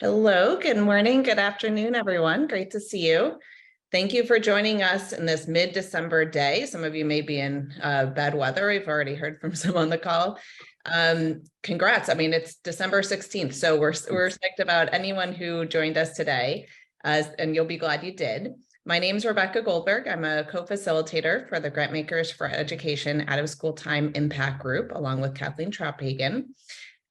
Hello, good morning, good afternoon, everyone. Great to see you. Thank you for joining us in this mid-December day. Some of you may be in bad weather. We've already heard from some on the call. Congrats. I mean, it's December 16th, so we're psyched about anyone who joined us today, and you'll be glad you did. My name is Rebecca Goldberg. I'm a co-facilitator for the Grantmakers for Education Out of School Time Impact Group, along with Kathleen Trouthagen.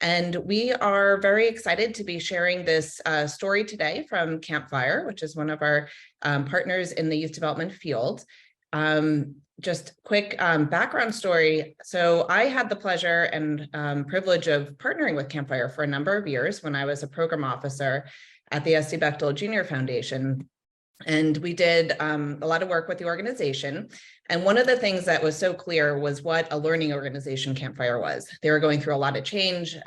And we are very excited to be sharing this story today from Campfire, which is one of our partners in the youth development field. Just quick background story. So I had the pleasure and privilege of partnering with Campfire for a number of years when I was a program officer at the S.C. Bechtel Junior Foundation. And we did a lot of work with the organization. And one of the things that was so clear was what a learning organization Campfire was. They were going through a lot of change,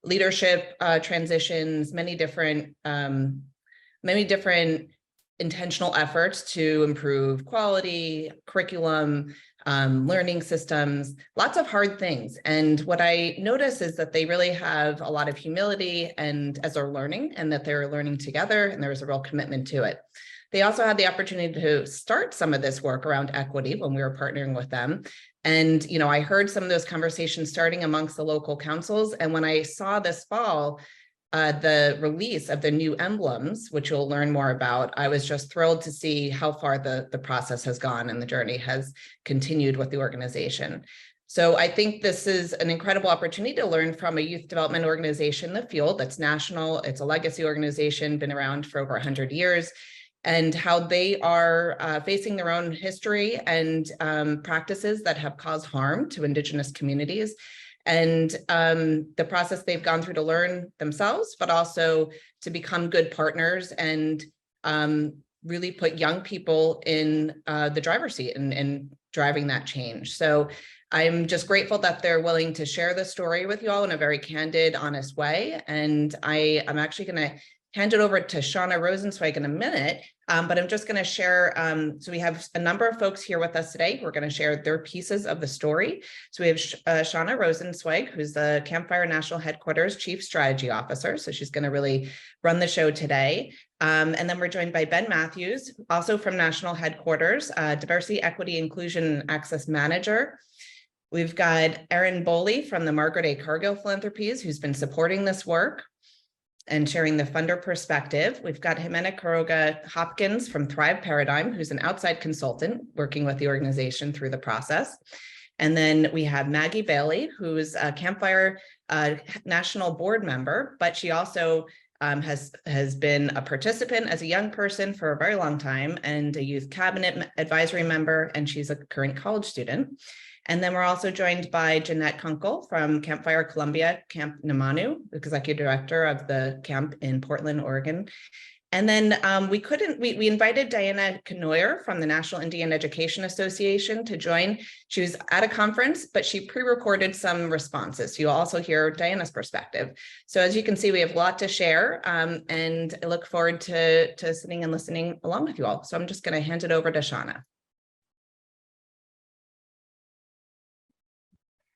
leadership transitions, many different intentional efforts to improve quality, curriculum, learning systems, lots of hard things. And what I notice is that they really have a lot of humility and as they're learning, and that they're learning together, and there's a real commitment to it. They also had the opportunity to start some of this work around equity when we were partnering with them. And, you know, I heard some of those conversations starting amongst the local councils. And when I saw this fall, the release of the new emblems, which you'll learn more about, I was just thrilled to see how far the process has gone and the journey has continued with the organization. So I think this is an incredible opportunity to learn from a youth development organization in the field that's national. It's a legacy organization, been around for over 100 years, and how they are facing their own history and practices that have caused harm to Indigenous communities, and the process they've gone through to learn themselves, but also to become good partners and really put young people in the driver's seat and driving that change. So I'm just grateful that they're willing to share the story with you all in a very candid, honest way. And I'm actually going to hand it over to Shauna Rosenzweig in a minute, but I'm just going to share, so we have a number of folks here with us today who are going to share their pieces of the story. So we have Shauna Rosenzweig, who's the Campfire National Headquarters Chief Strategy Officer. So she's going to really run the show today. And then we're joined by Ben Matthews, also from National Headquarters, Diversity, Equity, Inclusion, and Access Manager. We've got Erin Boley from the Margaret A. Cargill Philanthropies, who's been supporting this work and sharing the funder perspective. We've got Jimena Quiroga Hopkins from Thrive Paradigm, who's an outside consultant working with the organization through the process. And then we have Maggie Bailey, who's a Campfire national board member, but she also has been a participant as a young person for a very long time and a youth cabinet advisory member, and she's a current college student. And then we're also joined by Jeanette Kunkel from Campfire Columbia Camp Namanu, executive director of the camp in Portland, Oregon. And then we invited Diana Canoyer from the National Indian Education Association to join. She was at a conference, but she pre-recorded some responses. So you'll also hear Diana's perspective. So as you can see, we have a lot to share, and I look forward to sitting and listening along with you all. So I'm just going to hand it over to Shauna.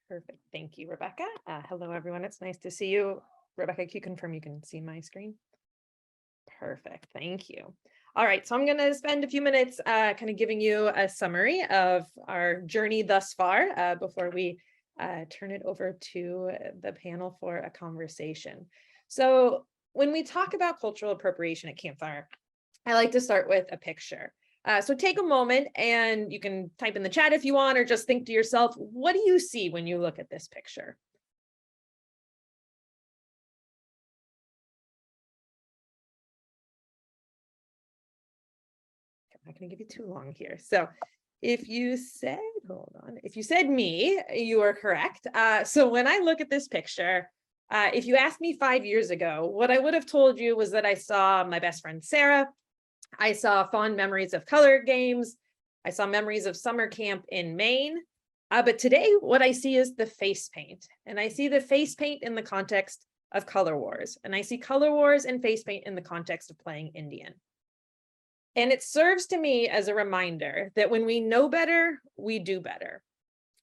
Perfect. Thank you, Rebecca. Hello, everyone. It's nice to see you. Rebecca, can you confirm you can see my screen? Perfect. Thank you. All right. So I'm going to spend a few minutes kind of giving you a summary of our journey thus far before we turn it over to the panel for a conversation. So when we talk about cultural appropriation at Campfire, I like to start with a picture. So take a moment and you can type in the chat if you want, or just think to yourself, what do you see when you look at this picture? I'm not going to give you too long here. So if you said, hold on, if you said me, you are correct. So when I look at this picture, if you asked me 5 years ago, what I would have told you was that I saw my best friend, Sarah. I saw fond memories of color games. I saw memories of summer camp in Maine. But today, what I see is the face paint. And I see the face paint in the context of color wars. And I see color wars and face paint in the context of playing Indian. And it serves to me as a reminder that when we know better, we do better.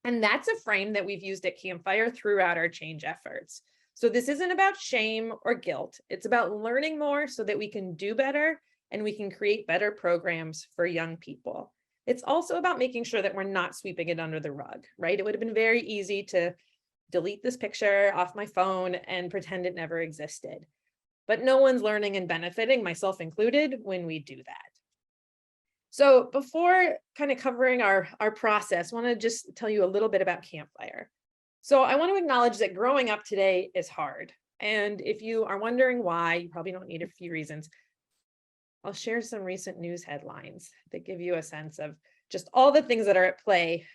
And that's a frame that we've used at Campfire throughout our change efforts. So this isn't about shame or guilt. It's about learning more so that we can do better and we can create better programs for young people. It's also about making sure that we're not sweeping it under the rug, right? It would have been very easy to delete this picture off my phone and pretend it never existed. But no one's learning and benefiting, myself included, when we do that. So before kind of covering our process, I want to just tell you a little bit about Campfire. So I want to acknowledge that growing up today is hard. And if you are wondering why, you probably don't need a few reasons. I'll share some recent news headlines that give you a sense of just all the things that are at play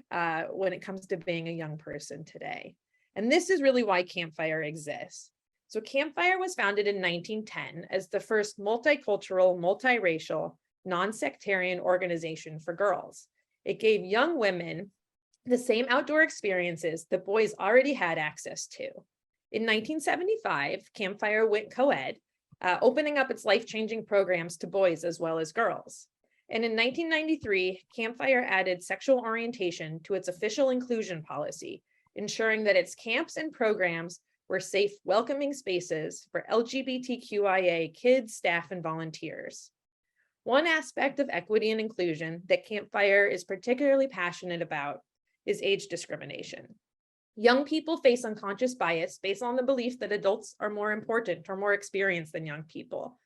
when it comes to being a young person today. And this is really why Campfire exists. So Campfire was founded in 1910 as the first multicultural, multiracial, non-sectarian organization for girls. It gave young women the same outdoor experiences that boys already had access to. In 1975, Campfire went co-ed, opening up its life-changing programs to boys as well as girls. And in 1993, Campfire added sexual orientation to its official inclusion policy, ensuring that its camps and programs were safe, welcoming spaces for LGBTQIA kids, staff, and volunteers. One aspect of equity and inclusion that Campfire is particularly passionate about is age discrimination. Young people face unconscious bias based on the belief that adults are more important or more experienced than young people.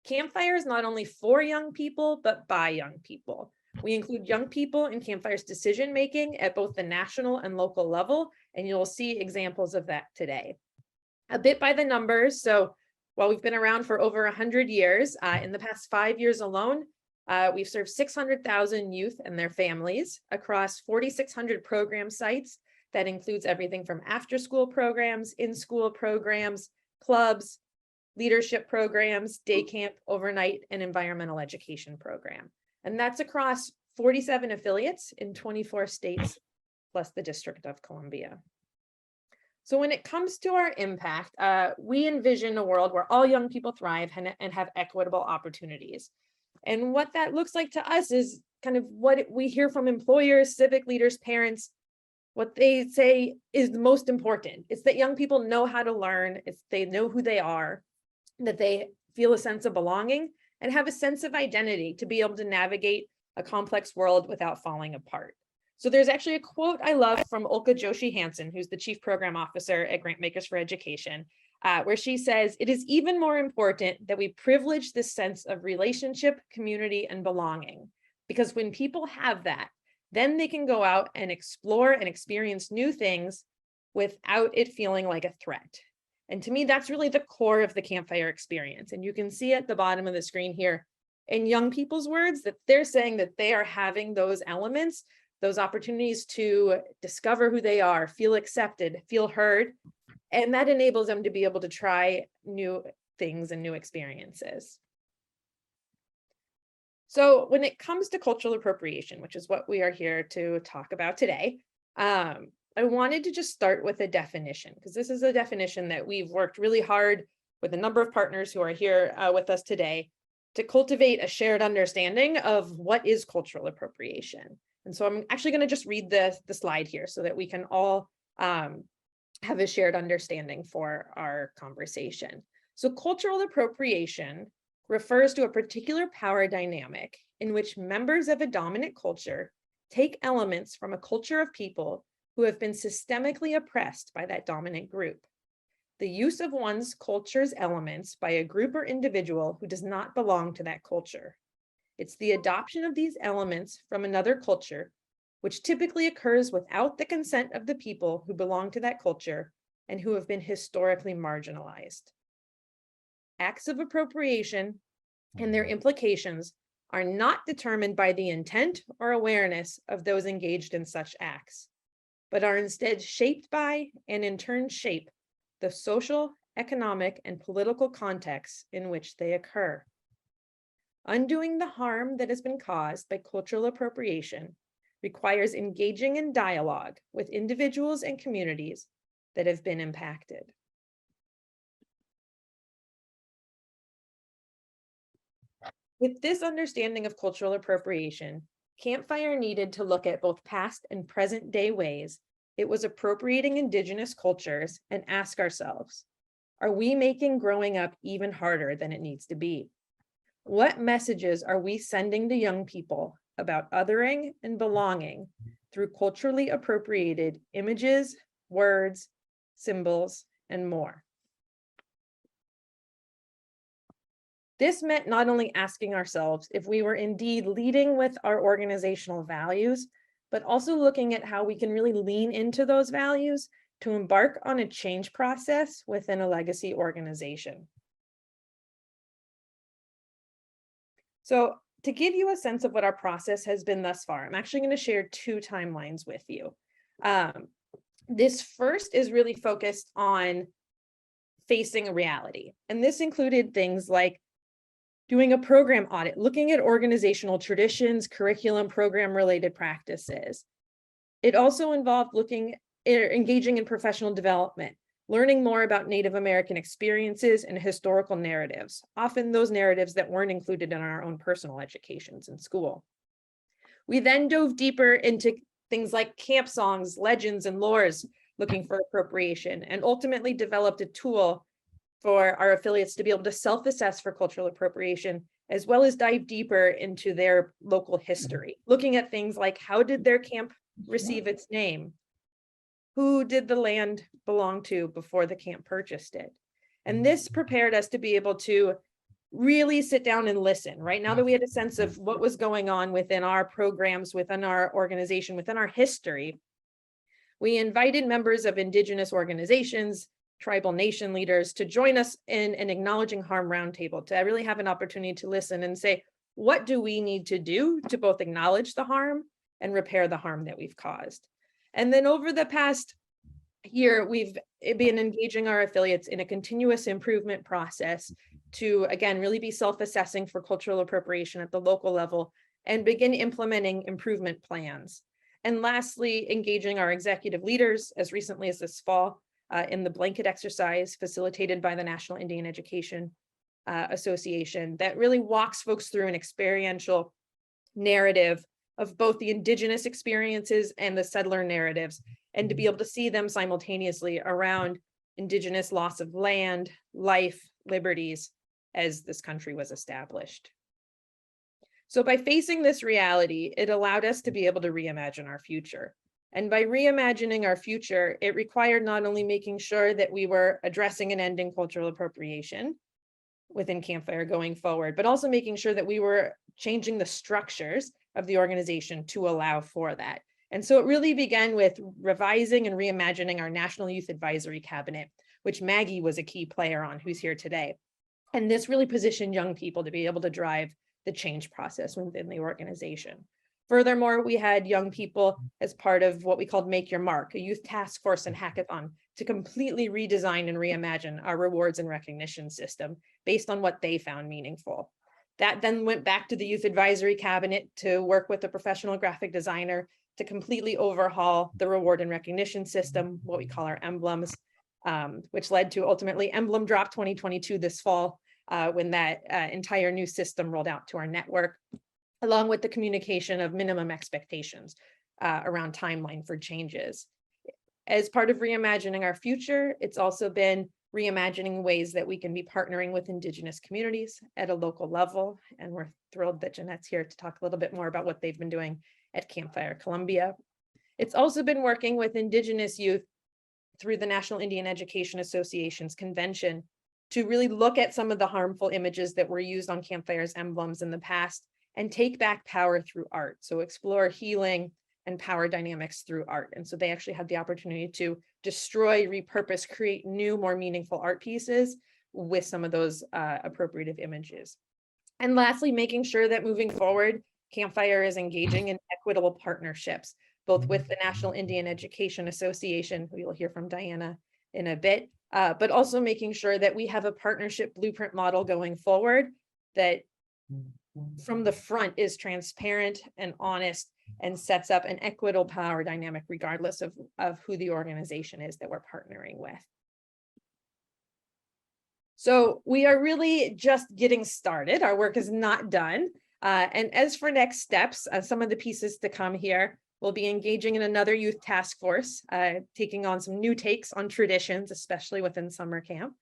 Campfire is not only for young people, but by young people. We include young people in Campfire's decision-making at both the national and local level, and you'll see examples of that today. A bit by the numbers, so while we've been around for over 100 years, in the past 5 years alone, we've served 600,000 youth and their families across 4,600 program sites. That includes everything from after-school programs, in-school programs, clubs, leadership programs, day camp, overnight, and environmental education program. And that's across 47 affiliates in 24 states, plus the District of Columbia. So when it comes to our impact, we envision a world where all young people thrive and have equitable opportunities. And what that looks like to us is kind of what we hear from employers, civic leaders, parents. What they say is the most important. It's that young people know how to learn, it's they know who they are, that they feel a sense of belonging and have a sense of identity to be able to navigate a complex world without falling apart. So there's actually a quote I love from Olka Joshi Hansen, who's the Chief Program Officer at Grantmakers for Education, where she says, "It is even more important that we privilege this sense of relationship, community, and belonging, because when people have that, then they can go out and explore and experience new things without it feeling like a threat." And to me, that's really the core of the Campfire experience. And you can see at the bottom of the screen here, in young people's words, that they're saying that they are having those elements, those opportunities to discover who they are, feel accepted, feel heard, and that enables them to be able to try new things and new experiences. So when it comes to cultural appropriation, which is what we are here to talk about today, I wanted to just start with a definition, because this is a definition that we've worked really hard with a number of partners who are here with us today to cultivate a shared understanding of what is cultural appropriation. And so I'm actually going to just read the slide here so that we can all have a shared understanding for our conversation. So cultural appropriation refers to a particular power dynamic in which members of a dominant culture take elements from a culture of people who have been systemically oppressed by that dominant group. The use of one's culture's elements by a group or individual who does not belong to that culture. It's the adoption of these elements from another culture, which typically occurs without the consent of the people who belong to that culture and who have been historically marginalized. Acts of appropriation and their implications are not determined by the intent or awareness of those engaged in such acts, but are instead shaped by and in turn shape the social, economic, and political contexts in which they occur. Undoing the harm that has been caused by cultural appropriation requires engaging in dialogue with individuals and communities that have been impacted. With this understanding of cultural appropriation, Campfire needed to look at both past and present day ways it was appropriating Indigenous cultures and ask ourselves, Are we making growing up even harder than it needs to be? What messages are we sending to young people about othering and belonging through culturally appropriated images, words, symbols, and more? This meant not only asking ourselves if we were indeed leading with our organizational values, but also looking at how we can really lean into those values to embark on a change process within a legacy organization. So to give you a sense of what our process has been thus far, I'm actually going to share 2 timelines with you. This first is really focused on facing a reality. And this included things like doing a program audit, looking at organizational traditions, curriculum, program-related practices. It also involved engaging in professional development, learning more about Native American experiences and historical narratives, often those narratives that weren't included in our own personal educations in school. We then dove deeper into things like camp songs, legends, and lores, looking for appropriation, and ultimately developed a tool for our affiliates to be able to self-assess for cultural appropriation, as well as dive deeper into their local history, looking at things like how did their camp receive its name? Who did the land belong to before the camp purchased it? And this prepared us to be able to really sit down and listen. Right now that we had a sense of what was going on within our programs, within our organization, within our history, we invited members of Indigenous organizations, tribal nation leaders to join us in an Acknowledging Harm Roundtable to really have an opportunity to listen and say, what do we need to do to both acknowledge the harm and repair the harm that we've caused? And then over the past year, we've been engaging our affiliates in a continuous improvement process to, again, really be self-assessing for cultural appropriation at the local level and begin implementing improvement plans. And lastly, engaging our executive leaders as recently as this fall in the blanket exercise facilitated by the National Indian Education Association that really walks folks through an experiential narrative of both the Indigenous experiences and the settler narratives, and to be able to see them simultaneously around Indigenous loss of land, life, liberties, as this country was established. So by facing this reality, it allowed us to be able to reimagine our future. And by reimagining our future, it required not only making sure that we were addressing and ending cultural appropriation within Campfire going forward, but also making sure that we were changing the structures of the organization to allow for that. And so it really began with revising and reimagining our National Youth Advisory Cabinet, which Maggie was a key player on, who's here today. And this really positioned young people to be able to drive the change process within the organization. Furthermore, we had young people as part of what we called Make Your Mark, a youth task force and hackathon to completely redesign and reimagine our rewards and recognition system based on what they found meaningful. That then went back to the Youth Advisory Cabinet to work with a professional graphic designer to completely overhaul the reward and recognition system, what we call our emblems, which led to ultimately Emblem Drop 2022 this fall, when that entire new system rolled out to our network, along with the communication of minimum expectations around timeline for changes. As part of reimagining our future, it's also been reimagining ways that we can be partnering with Indigenous communities at a local level. And we're thrilled that Jeanette's here to talk a little bit more about what they've been doing at Campfire Columbia. It's also been working with Indigenous youth through the National Indian Education Association's convention to really look at some of the harmful images that were used on Campfire's emblems in the past and take back power through art. So explore healing and power dynamics through art. And so they actually had the opportunity to destroy, repurpose, create new, more meaningful art pieces with some of those appropriative images. And lastly, making sure that moving forward, Campfire is engaging in equitable partnerships, both with the National Indian Education Association, who you'll hear from Diana in a bit, but also making sure that we have a partnership blueprint model going forward that from the front is transparent and honest and sets up an equitable power dynamic regardless of who the organization is that we're partnering with. So we are really just getting started. Our work is not done. And as for next steps, some of the pieces to come here, we'll be engaging in another youth task force, taking on some new takes on traditions, especially within summer camp.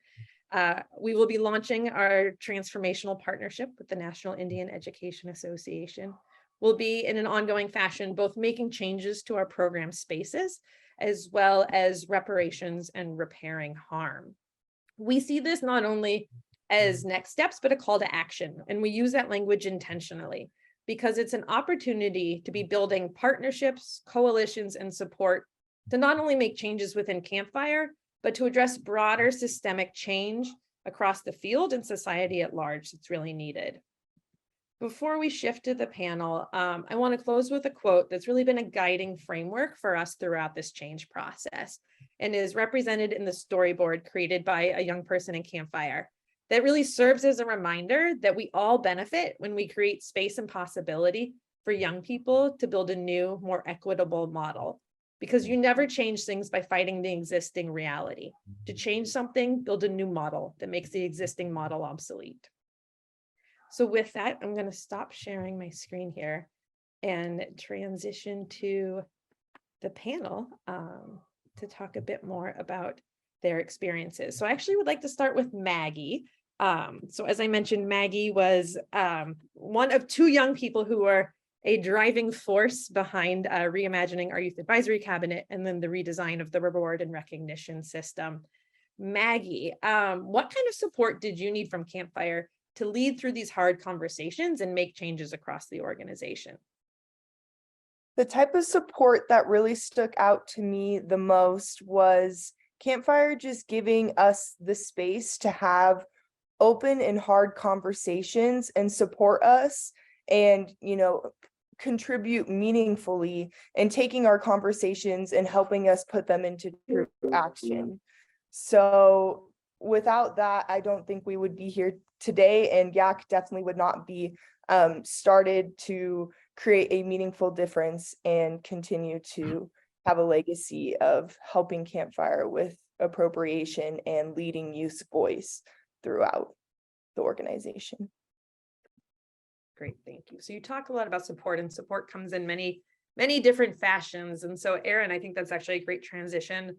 We will be launching our transformational partnership with the National Indian Education Association. We'll be in an ongoing fashion, both making changes to our program spaces, as well as reparations and repairing harm. We see this not only as next steps, but a call to action. And we use that language intentionally because it's an opportunity to be building partnerships, coalitions, and support to not only make changes within Campfire, but to address broader systemic change across the field and society at large that's really needed. Before we shift to the panel, I want to close with a quote that's really been a guiding framework for us throughout this change process and is represented in the storyboard created by a young person in Campfire that really serves as a reminder that we all benefit when we create space and possibility for young people to build a new, more equitable model. Because you never change things by fighting the existing reality. To change something, build a new model that makes the existing model obsolete. So with that, I'm going to stop sharing my screen here and transition to the panel to talk a bit more about their experiences. So I actually would like to start with Maggie. So as I mentioned, Maggie was one of two young people who were a driving force behind reimagining our youth advisory cabinet and then the redesign of the reward and recognition system. Maggie, what kind of support did you need from Campfire to lead through these hard conversations and make changes across the organization? The type of support that really stuck out to me the most was Campfire just giving us the space to have open and hard conversations and support us and, contribute meaningfully and taking our conversations and helping us put them into true action. So without that, I don't think we would be here today, and YAC definitely would not be started to create a meaningful difference and continue to have a legacy of helping Campfire with appropriation and leading youth's voice throughout the organization. Great, thank you. So you talk a lot about support, and support comes in many different fashions. And so Erin, I think that's actually a great transition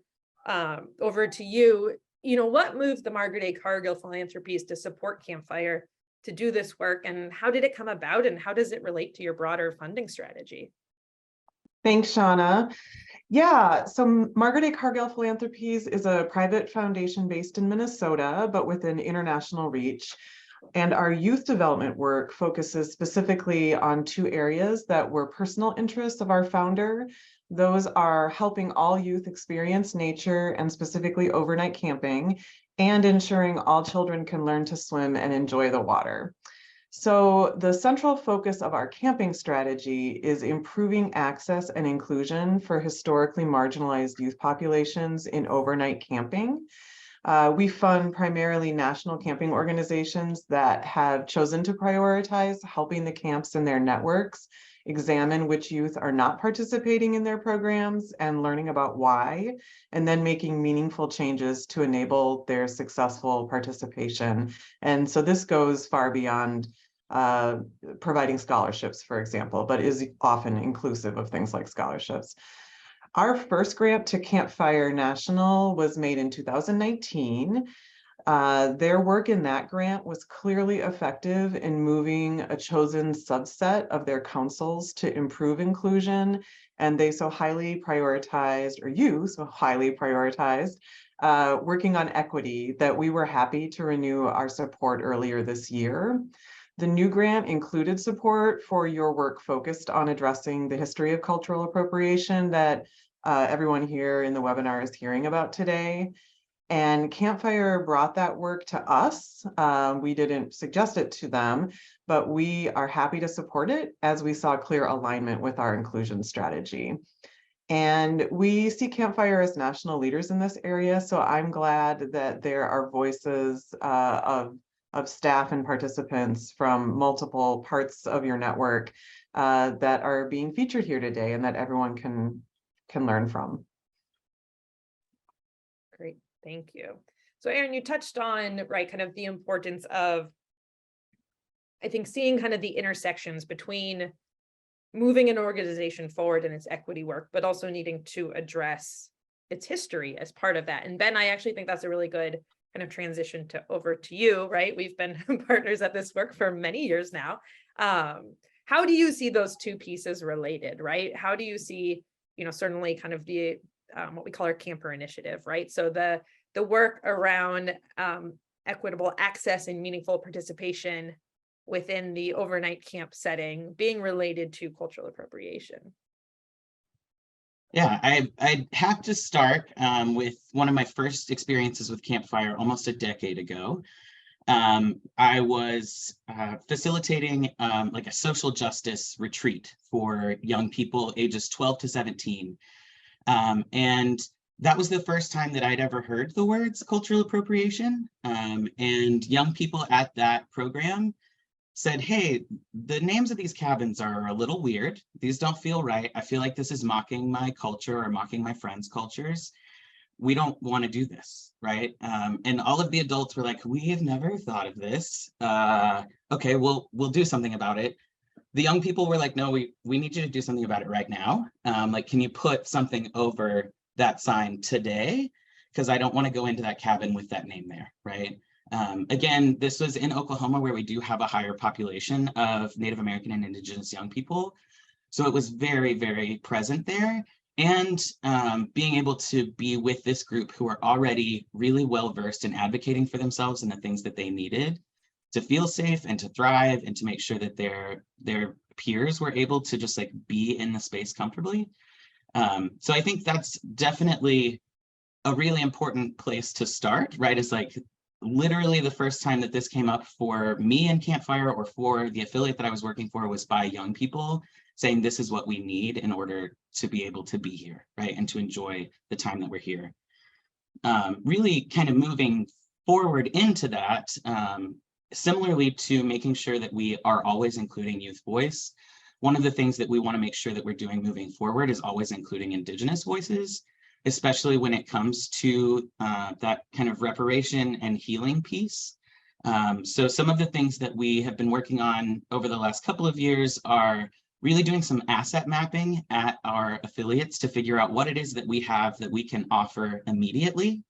over to you. What moved the Margaret A. Cargill Philanthropies to support Campfire to do this work, and how did it come about, and how does it relate to your broader funding strategy? Thanks, Shauna. Yeah, so Margaret A. Cargill Philanthropies is a private foundation based in Minnesota, but with an international reach. And our youth development work focuses specifically on two areas that were personal interests of our founder. Those are helping all youth experience nature and specifically overnight camping, and ensuring all children can learn to swim and enjoy the water. So the central focus of our camping strategy is improving access and inclusion for historically marginalized youth populations in overnight camping. We fund primarily national camping organizations that have chosen to prioritize helping the camps and their networks examine which youth are not participating in their programs and learning about why, and then making meaningful changes to enable their successful participation. And so this goes far beyond providing scholarships, for example, but is often inclusive of things like scholarships. Our first grant to Campfire National was made in 2019. Their work in that grant was clearly effective in moving a chosen subset of their councils to improve inclusion, and they so highly prioritized, or you so highly prioritized, working on equity that we were happy to renew our support earlier this year. The new grant included support for your work focused on addressing the history of cultural appropriation that everyone here in the webinar is hearing about today. And Campfire brought that work to us. We didn't suggest it to them, but we are happy to support it as we saw clear alignment with our inclusion strategy. And we see Campfire as national leaders in this area, so I'm glad that there are voices of staff and participants from multiple parts of your network that are being featured here today and that everyone can learn from. Great, thank you. So Erin, you touched on, right, kind of the importance of, I think, seeing kind of the intersections between moving an organization forward in its equity work, but also needing to address its history as part of that. And Ben, I actually think that's a really good kind of transition over to you, right? We've been partners at this work for many years now. How do you see those two pieces related, right? How do you see, certainly kind of the what we call our camper initiative, right? So the work around equitable access and meaningful participation within the overnight camp setting being related to cultural appropriation. Yeah, I'd have to start with one of my first experiences with Campfire almost a decade ago. I was facilitating like a social justice retreat for young people ages 12 to 17. And that was the first time that I'd ever heard the words cultural appropriation. And young people at that program said, hey, the names of these cabins are a little weird. These don't feel right. I feel like this is mocking my culture or mocking my friends' cultures. We don't want to do this, right? And all of the adults were like, we have never thought of this. Okay, we'll do something about it. The young people were like, no, we need you to do something about it right now. Like, can you put something over that sign today? Because I don't want to go into that cabin with that name there, right? Again, this was in Oklahoma, where we do have a higher population of Native American and Indigenous young people. So it was very, very present there. And being able to be with this group who are already really well versed in advocating for themselves and the things that they needed to feel safe and to thrive and to make sure that their peers were able to just like be in the space comfortably. So I think that's definitely a really important place to start, right? Is like literally the first time that this came up for me in Campfire or for the affiliate that I was working for was by young people saying this is what we need in order to be able to be here, right? And to enjoy the time that we're here. Really kind of moving forward into that, similarly to making sure that we are always including youth voice. One of the things that we want to make sure that we're doing moving forward is always including Indigenous voices, especially when it comes to that kind of reparation and healing piece. So some of the things that we have been working on over the last couple of years are really doing some asset mapping at our affiliates to figure out what it is that we have that we can offer immediately,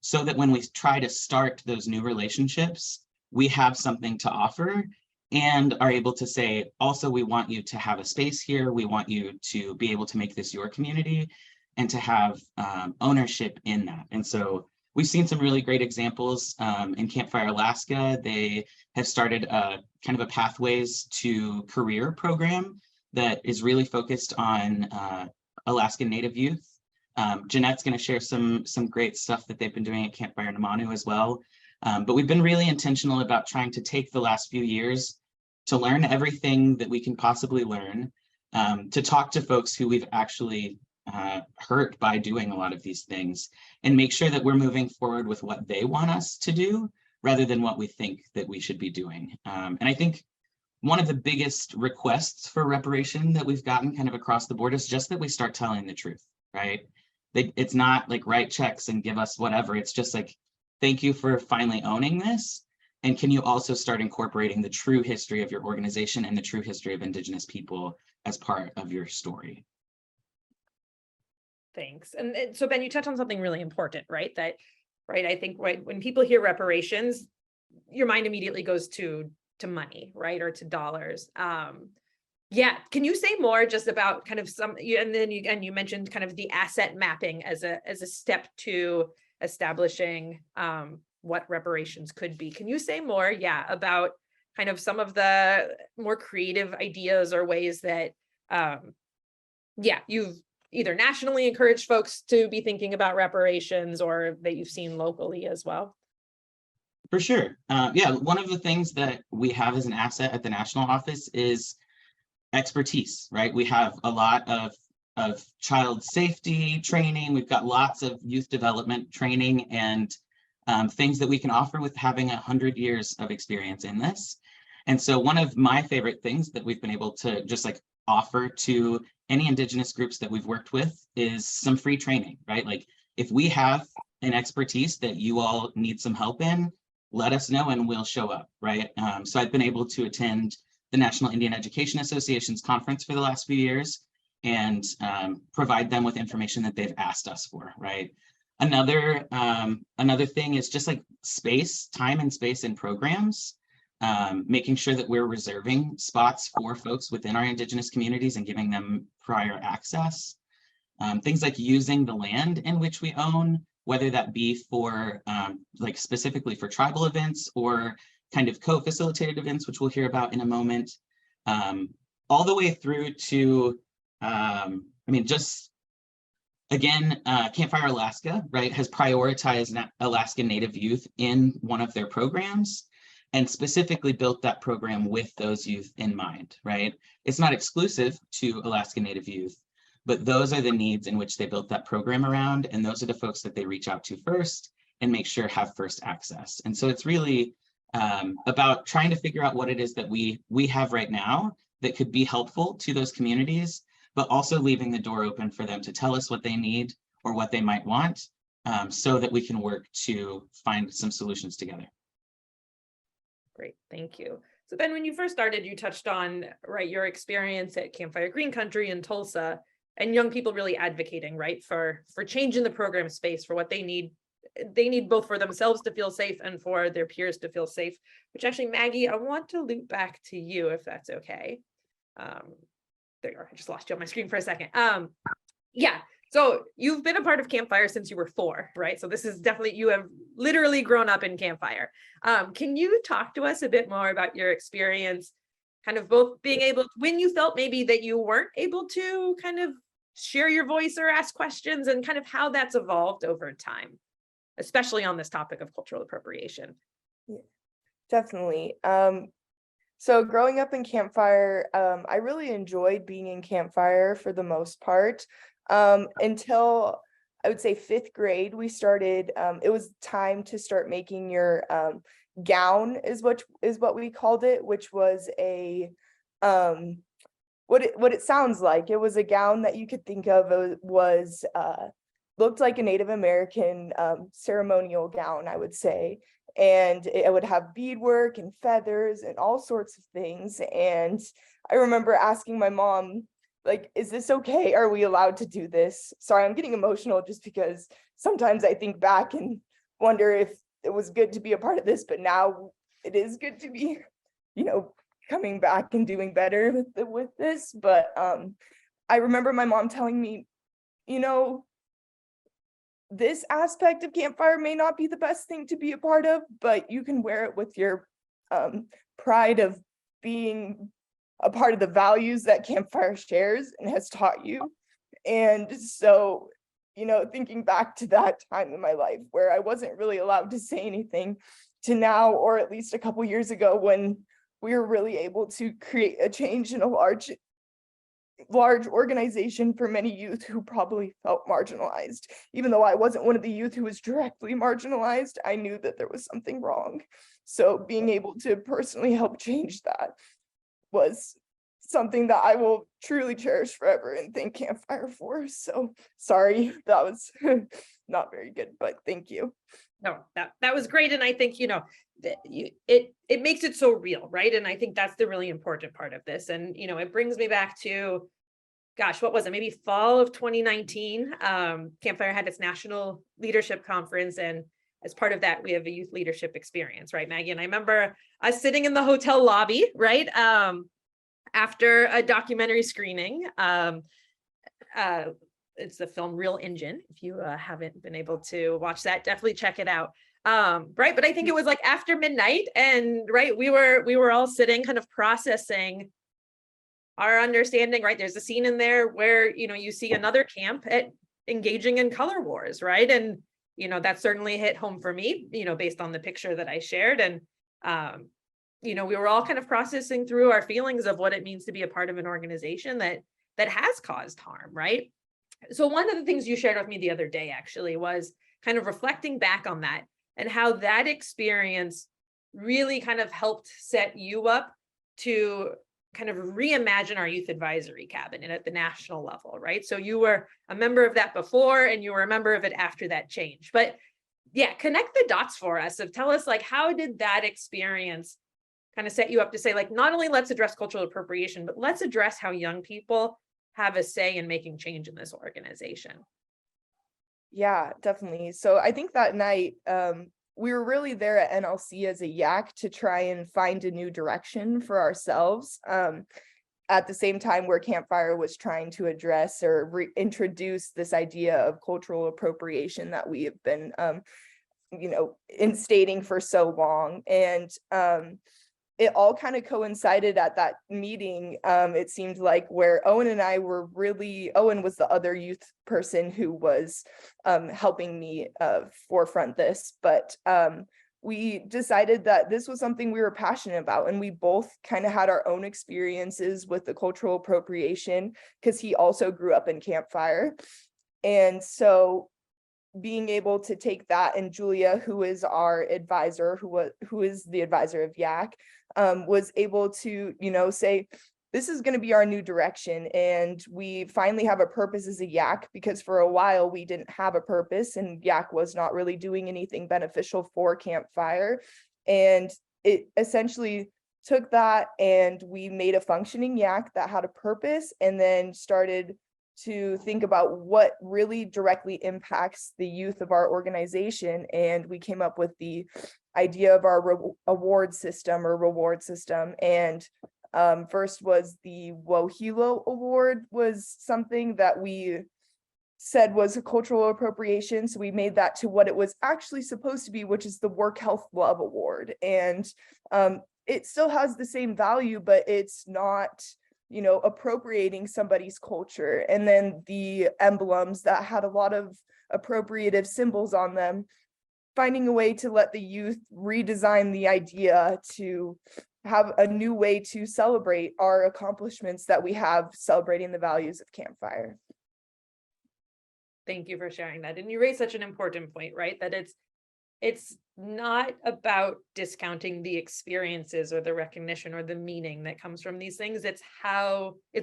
so that when we try to start those new relationships, we have something to offer and are able to say, also, we want you to have a space here. We want you to be able to make this your community and to have ownership in that. And so we've seen some really great examples in Campfire Alaska. They have started a kind of a Pathways to Career program that is really focused on Alaskan Native youth. Jeanette's going to share some great stuff that they've been doing at Campfire Namanu as well. But we've been really intentional about trying to take the last few years to learn everything that we can possibly learn, to talk to folks who we've actually hurt by doing a lot of these things, and make sure that we're moving forward with what they want us to do rather than what we think that we should be doing. And I think one of the biggest requests for reparation that we've gotten kind of across the board is just that we start telling the truth, right? It's not like write checks and give us whatever. It's just like, thank you for finally owning this. And can you also start incorporating the true history of your organization and the true history of Indigenous people as part of your story? Thanks. And so Ben, you touched on something really important, right? I think when people hear reparations, your mind immediately goes to money, right? Or to dollars. Yeah. Can you say more just about kind of you mentioned kind of the asset mapping as a step to establishing what reparations could be. Can you say more, about kind of some of the more creative ideas or ways that, you've either nationally encouraged folks to be thinking about reparations or that you've seen locally as well? For sure. One of the things that we have as an asset at the national office is expertise, right? We have a lot of child safety training. We've got lots of youth development training and things that we can offer with having 100 years of experience in this. And so one of my favorite things that we've been able to just like offer to any Indigenous groups that we've worked with is some free training, right? Like if we have an expertise that you all need some help in, let us know and we'll show up, right? So I've been able to attend the National Indian Education Association's conference for the last few years and provide them with information that they've asked us for, right? Another thing is just like time and space in programs, making sure that we're reserving spots for folks within our Indigenous communities and giving them prior access. Things like using the land in which we own, whether that be for like specifically for tribal events or kind of co-facilitated events, which we'll hear about in a moment, all the way through to, just again, Campfire Alaska, right, has prioritized Alaska Native youth in one of their programs and specifically built that program with those youth in mind, right? It's not exclusive to Alaska Native youth, but those are the needs in which they built that program around, and those are the folks that they reach out to first and make sure have first access. And so it's really about trying to figure out what it is that we have right now that could be helpful to those communities, but also leaving the door open for them to tell us what they need or what they might want, so that we can work to find some solutions together. Great, thank you. So then when you first started, you touched on, right, your experience at Campfire Green Country in Tulsa and young people really advocating, right, for change in the program space, for what they need. They need both for themselves to feel safe and for their peers to feel safe, which actually, Maggie, I want to loop back to you if that's okay. There you are. I just lost you on my screen for a second. Yeah, so you've been a part of Campfire since you were 4, right? So this is definitely, you have literally grown up in Campfire. Can you talk to us a bit more about your experience, kind of both being able, when you felt maybe that you weren't able to kind of share your voice or ask questions, and kind of how that's evolved over time, especially on this topic of cultural appropriation? Yeah, definitely. So growing up in Campfire, I really enjoyed being in Campfire for the most part, until I would say 5th grade. We started, it was time to start making your gown is what we called it, which was a what it sounds like. It was a gown that you could think of was looked like a Native American ceremonial gown, I would say. And it would have beadwork and feathers and all sorts of things. And I remember asking my mom, like, is this okay? Are we allowed to do this? Sorry, I'm getting emotional just because sometimes I think back and wonder if it was good to be a part of this, but now it is good to be, coming back and doing better with this. But I remember my mom telling me, this aspect of Campfire may not be the best thing to be a part of, but you can wear it with your pride of being a part of the values that Campfire shares and has taught you. And so, thinking back to that time in my life where I wasn't really allowed to say anything, to now, or at least a couple years ago, when we were really able to create a change in a large organization for many youth who probably felt marginalized. Even though I wasn't one of the youth who was directly marginalized, I knew that there was something wrong. So being able to personally help change that was something that I will truly cherish forever and thank Campfire for. So sorry, that was not very good, but thank you. No, that was great. And I think, it makes it so real, right? And I think that's the really important part of this. And, it brings me back to, gosh, what was it? Maybe fall of 2019. Campfire had its national leadership conference. And as part of that, we have a youth leadership experience, right, Maggie? And I remember us sitting in the hotel lobby, right? After a documentary screening. It's the film Real Engine. If you haven't been able to watch that, definitely check it out. Right, but I think it was like after midnight, and right, we were all sitting kind of processing our understanding, right? There's a scene in there where, you see another camp engaging in color wars, right? And, that certainly hit home for me, based on the picture that I shared. And, we were all kind of processing through our feelings of what it means to be a part of an organization that has caused harm, right? So one of the things you shared with me the other day actually was kind of reflecting back on that and how that experience really kind of helped set you up to kind of reimagine our youth advisory cabinet at the national level, right? So you were a member of that before and you were a member of it after that change. But yeah, connect the dots for us of tell us, like, how did that experience kind of set you up to say, like, not only let's address cultural appropriation, but let's address how young people have a say in making change in this organization? Yeah, definitely. So I think that night, we were really there at NLC as a YAC to try and find a new direction for ourselves. At the same time where Campfire was trying to address or reintroduce this idea of cultural appropriation that we have been, instating for so long. And it all kind of coincided at that meeting. It seemed like where Owen and I were really, Owen was the other youth person who was helping me forefront this, but we decided that this was something we were passionate about, and we both kind of had our own experiences with the cultural appropriation because he also grew up in Campfire. And so being able to take that, and Julia, who is our advisor, who is the advisor of YAC, was able to, say, this is going to be our new direction. And we finally have a purpose as a YAC, because for a while we didn't have a purpose and YAC was not really doing anything beneficial for Campfire. And it essentially took that and we made a functioning YAC that had a purpose, and then started to think about what really directly impacts the youth of our organization. And we came up with the idea of our reward system. And first was the Wohelo Award, was something that we said was a cultural appropriation. So we made that to what it was actually supposed to be, which is the Work Health Love Award. And it still has the same value, but it's not, appropriating somebody's culture. And then the emblems that had a lot of appropriative symbols on them, finding a way to let the youth redesign the idea to have a new way to celebrate our accomplishments that we have, celebrating the values of Campfire. Thank you for sharing that. And you raise such an important point, right? That it's not about discounting the experiences or the recognition or the meaning that comes from these things. It's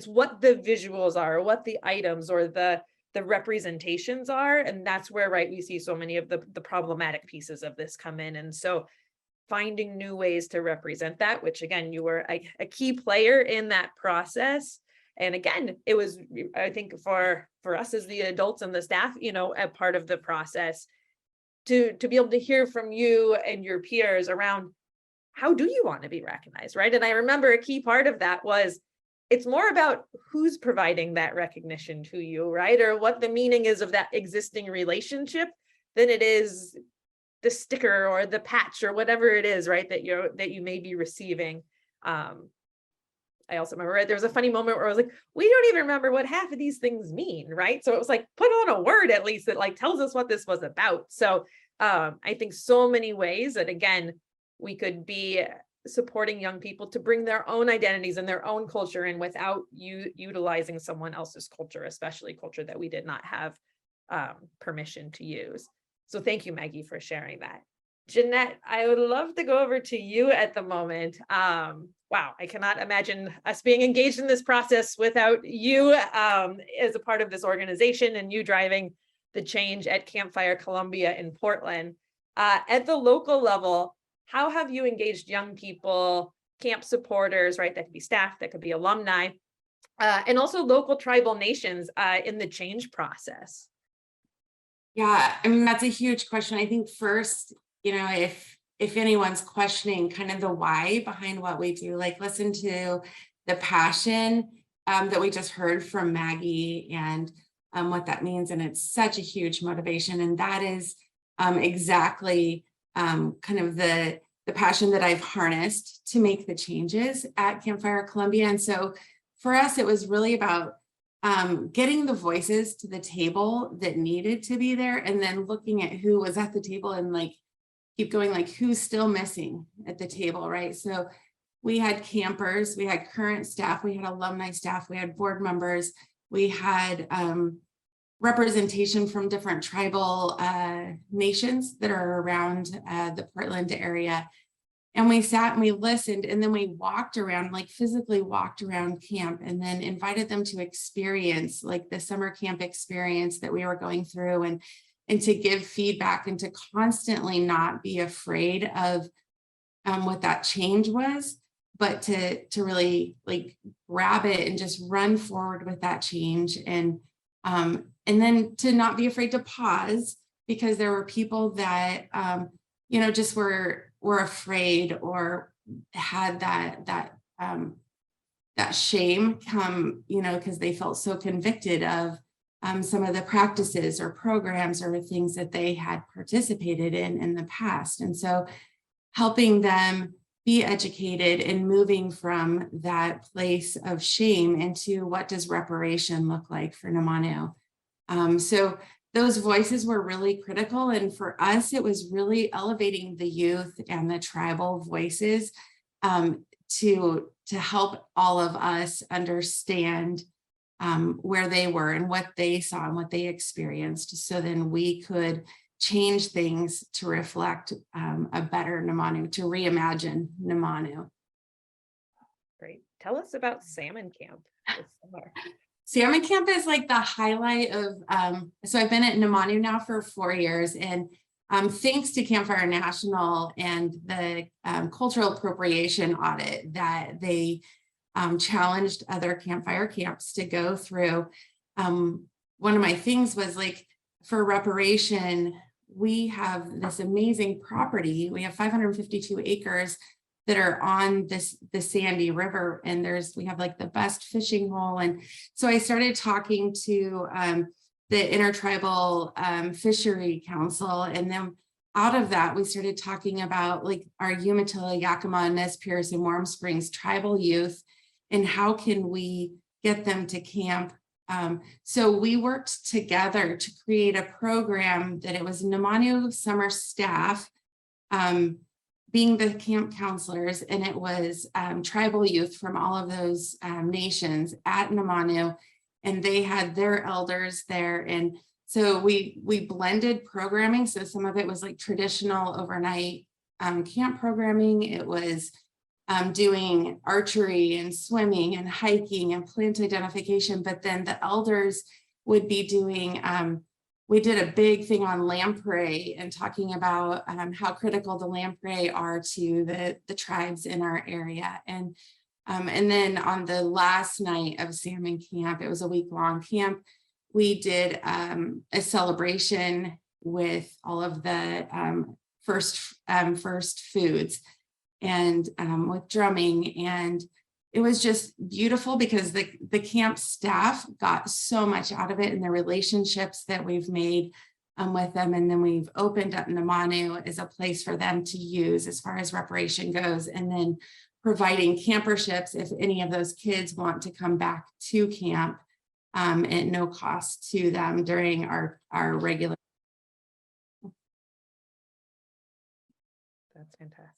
what the visuals are, what the items or the representations are. And that's where, right, we see so many of the problematic pieces of this come in. And so finding new ways to represent that, which again, you were a key player in that process. And again, it was, I think for us as the adults and the staff, a part of the process to be able to hear from you and your peers around how do you want to be recognized, right? And I remember a key part of that was it's more about who's providing that recognition to you, right? Or what the meaning is of that existing relationship than it is the sticker or the patch or whatever it is, right? That you may be receiving. I also remember, right, there was a funny moment where I was like, we don't even remember what half of these things mean, right? So it was like, put on a word at least that like tells us what this was about. So I think so many ways that, again, we could be supporting young people to bring their own identities and their own culture in without utilizing someone else's culture, especially culture that we did not have permission to use. So thank you, Maggie, for sharing that. Jeanette, I would love to go over to you at the moment. Wow, I cannot imagine us being engaged in this process without you as a part of this organization and you driving the change at Campfire Columbia in Portland. At the local level, how have you engaged young people, camp supporters, right? That could be staff, that could be alumni, and also local tribal nations in the change process? Yeah, I mean, that's a huge question. I think first, if anyone's questioning kind of the why behind what we do, like listen to the passion that we just heard from Maggie and what that means. And it's such a huge motivation. And that is exactly kind of the passion that I've harnessed to make the changes at Campfire Columbia. And so for us, it was really about getting the voices to the table that needed to be there, and then looking at who was at the table and like keep going, like who's still missing at the table, right? So we had campers, we had current staff, we had alumni staff, we had board members, we had representation from different tribal nations that are around the Portland area. And we sat and we listened, and then we walked around, like physically walked around camp, and then invited them to experience like the summer camp experience that we were going through, and to give feedback, and to constantly not be afraid of what that change was, but to really like grab it and just run forward with that change, and and then to not be afraid to pause, because there were people that, you know, just were afraid or had that shame come, you know, because they felt so convicted of some of the practices or programs or things that they had participated in the past. And so helping them be educated and moving from that place of shame into what does reparation look like for Namanu. So those voices were really critical. And for us, it was really elevating the youth and the tribal voices to help all of us understand where they were and what they saw and what they experienced. So then we could change things to reflect a better Namanu, to reimagine Namanu. Great. Tell us about Salmon Camp this summer. Salmon Camp is like the highlight of, so I've been at Namanu now for 4 years, and thanks to Campfire National and the cultural appropriation audit that they challenged other campfire camps to go through. One of my things was like, for reparation, we have this amazing property. We have 552 acres that are on the Sandy River, and we have like the best fishing hole. And so I started talking to the Intertribal Fishery Council, and then out of that, we started talking about like our Umatilla, Yakima, Nez Perce, and Warm Springs tribal youth, and how can we get them to camp. So we worked together to create a program that it was Namanu summer staff being the camp counselors, and it was tribal youth from all of those nations at Namanu, and they had their elders there. And so we blended programming. So some of it was like traditional overnight camp programming. It was doing archery and swimming and hiking and plant identification, but then the elders would be doing, we did a big thing on lamprey and talking about how critical the lamprey are to the tribes in our area. And then on the last night of Salmon Camp, it was a week-long camp, we did a celebration with all of the first foods, and with drumming, and it was just beautiful because the camp staff got so much out of it, and the relationships that we've made with them. And then we've opened up Namanu as a place for them to use as far as reparation goes, and then providing camperships if any of those kids want to come back to camp at no cost to them during our regular. That's fantastic.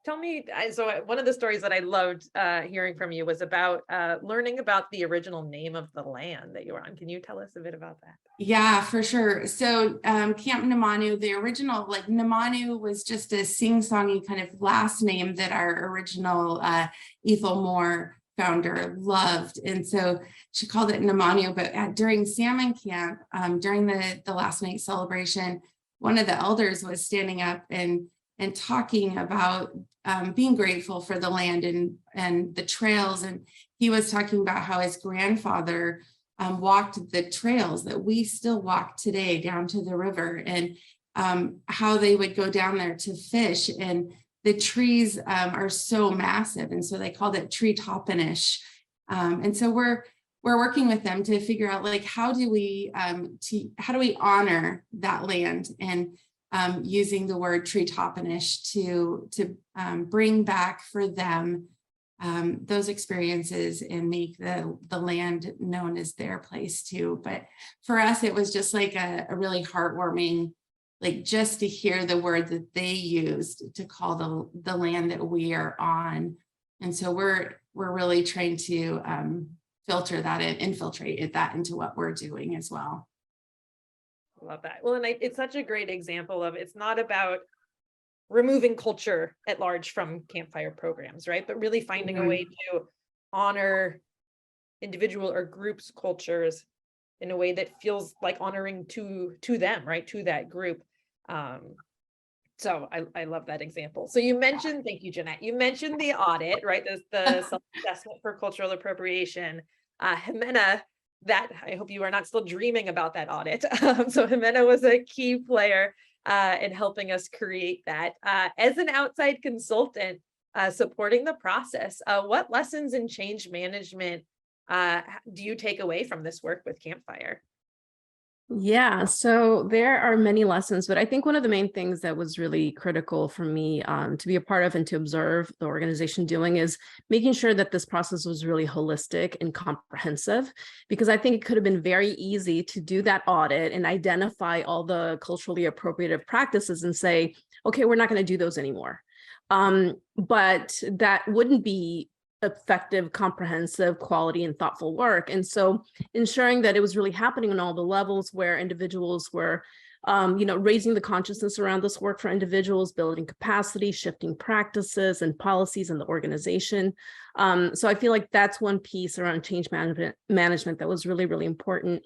Tell me, so one of the stories that I loved hearing from you was about learning about the original name of the land that you were on. Can you tell us a bit about that? Yeah, for sure. So Camp Namanu, the original, like Namanu was just a sing-songy kind of last name that our original Ethel Moore founder loved. And so she called it Namanu, but during Salmon Camp, during the last night celebration, one of the elders was standing up and talking about being grateful for the land and the trails. And he was talking about how his grandfather walked the trails that we still walk today down to the river, and how they would go down there to fish. And the trees are so massive, and so they called it tree toppinish. And so we're working with them to figure out like how do we honor that land, and using the word tree toppinish to bring back for them those experiences and make the land known as their place too. But for us, it was just like a really heartwarming, like just to hear the word that they used to call the land that we are on. And so we're really trying to filter that and infiltrate that into what we're doing as well. Love that. Well, and it's such a great example of, it's not about removing culture at large from campfire programs, right? But really finding a way to honor individual or groups' cultures in a way that feels like honoring to them, right? To that group. So I love that example. So you mentioned, thank you, Jeanette. You mentioned the audit, right? The self-assessment for cultural appropriation. Jimena, I hope you are not still dreaming about that audit. So Jimena was a key player in helping us create that. As an outside consultant supporting the process, what lessons in change management do you take away from this work with Campfire? Yeah, so there are many lessons, but I think one of the main things that was really critical for me to be a part of and to observe the organization doing is making sure that this process was really holistic and comprehensive, because I think it could have been very easy to do that audit and identify all the culturally appropriative practices and say, okay, we're not going to do those anymore. But that wouldn't be effective, comprehensive, quality, and thoughtful work. And so ensuring that it was really happening on all the levels where individuals were, raising the consciousness around this work for individuals, building capacity, shifting practices and policies in the organization. So I feel like that's one piece around change management that was really, really important.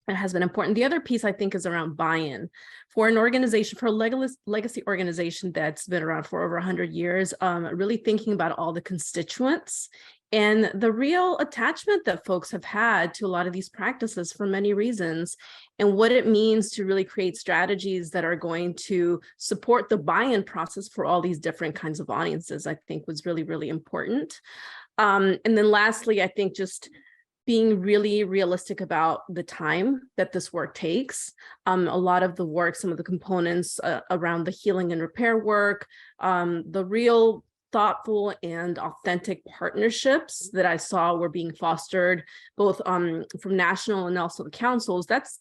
It has been important. The other piece I think is around buy-in for an organization, for a legacy organization that's been around for over 100 years, really thinking about all the constituents and the real attachment that folks have had to a lot of these practices for many reasons, and what it means to really create strategies that are going to support the buy-in process for all these different kinds of audiences, I think was really, really important. And then lastly, I think just being really realistic about the time that this work takes. A lot of the work, some of the components around the healing and repair work, the real thoughtful and authentic partnerships that I saw were being fostered both from national and also the councils, that's